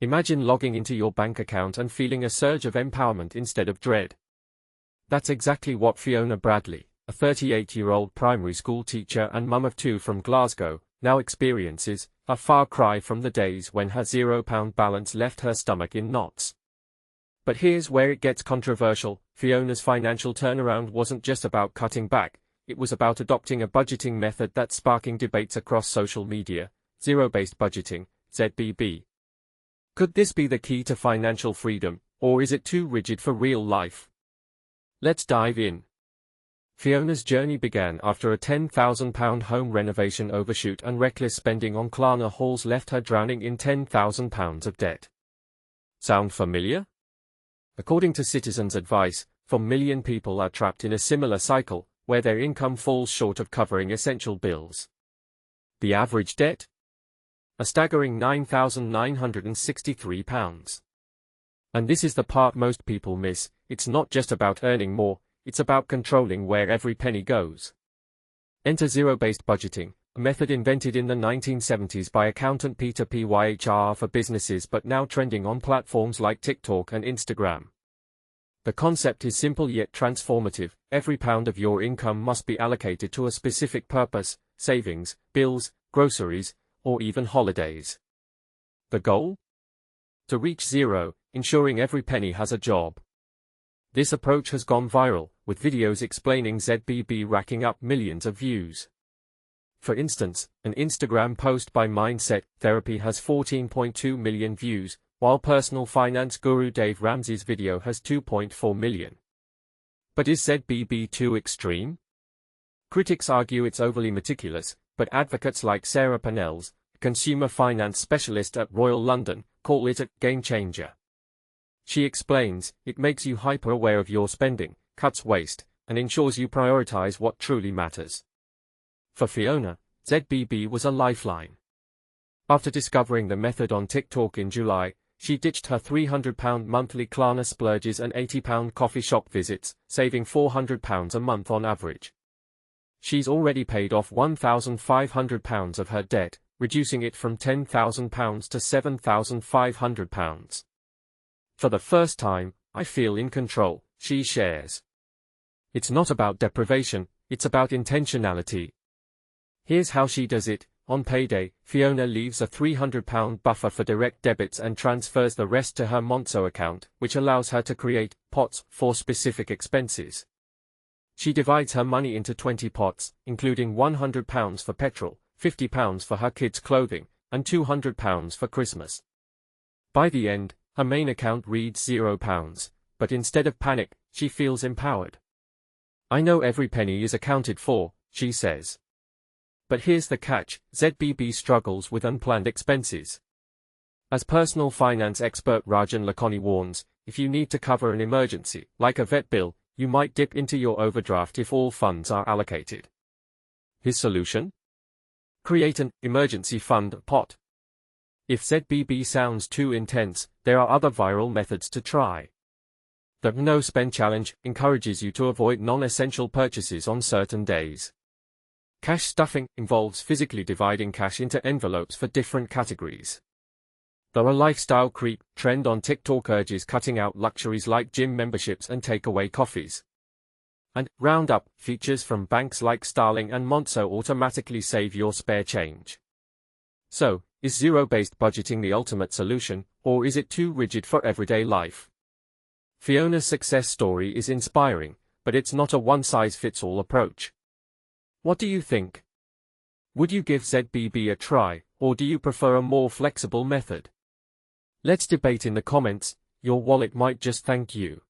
Imagine logging into your bank account and feeling a surge of empowerment instead of dread. That's exactly what Fiona Bradley, a 38-year-old primary school teacher and mum of 2 from Glasgow, now experiences, a far cry from the days when her £0 balance left her stomach in knots. But here's where it gets controversial. Fiona's financial turnaround wasn't just about cutting back, it was about adopting a budgeting method that's sparking debates across social media: zero-based budgeting, ZBB. Could this be the key to financial freedom, or is it too rigid for real life? Let's dive in. Fiona's journey began after a £10,000 home renovation overshoot, and reckless spending on Klarna hauls left her drowning in £10,000 of debt. Sound familiar? According to Citizen's advice, 4 million people are trapped in a similar cycle, where their income falls short of covering essential bills. The average debt? A staggering £9,963. And this is the part most people miss: it's not just about earning more, it's about controlling where every penny goes. Enter zero-based budgeting, a method invented in the 1970s by accountant Peter Pych for businesses but now trending on platforms like TikTok and Instagram. The concept is simple yet transformative. Every pound of your income must be allocated to a specific purpose: savings, bills, groceries, or even holidays. The goal? To reach zero, ensuring every penny has a job. This approach has gone viral, with videos explaining ZBB racking up millions of views. For instance, an Instagram post by Mindset Therapy has 14.2 million views, while personal finance guru Dave Ramsey's video has 2.4 million. But is ZBB too extreme? Critics argue it's overly meticulous, but advocates like Sarah Pennells, a consumer finance specialist at Royal London, call it a game changer. She explains, it makes you hyper-aware of your spending, cuts waste, and ensures you prioritize what truly matters. For Fiona, ZBB was a lifeline. After discovering the method on TikTok in July, she ditched her £300 monthly Klarna splurges and £80 coffee shop visits, saving £400 a month on average. She's already paid off £1,500 of her debt, reducing it from £10,000 to £7,500. For the first time, I feel in control, she shares. It's not about deprivation, it's about intentionality. Here's how she does it. On payday, Fiona leaves a £300 buffer for direct debits and transfers the rest to her Monzo account, which allows her to create pots for specific expenses. She divides her money into 20 pots, including £100 for petrol, £50 for her kids' clothing, and £200 for Christmas. By the end, her main account reads £0, but instead of panic, she feels empowered. I know every penny is accounted for, she says. But here's the catch: ZBB struggles with unplanned expenses. As personal finance expert Rajan Lakhani warns, if you need to cover an emergency, like a vet bill, you might dip into your overdraft if all funds are allocated. His solution? Create an emergency fund pot. If ZBB sounds too intense, there are other viral methods to try. The No Spend Challenge encourages you to avoid non-essential purchases on certain days. Cash stuffing involves physically dividing cash into envelopes for different categories. The lifestyle creep trend on TikTok urges cutting out luxuries like gym memberships and takeaway coffees. And Roundup features from banks like Starling and Monzo automatically save your spare change. So, is zero-based budgeting the ultimate solution, or is it too rigid for everyday life? Fiona's success story is inspiring, but it's not a one-size-fits-all approach. What do you think? Would you give ZBB a try, or do you prefer a more flexible method? Let's debate in the comments. Your wallet might just thank you.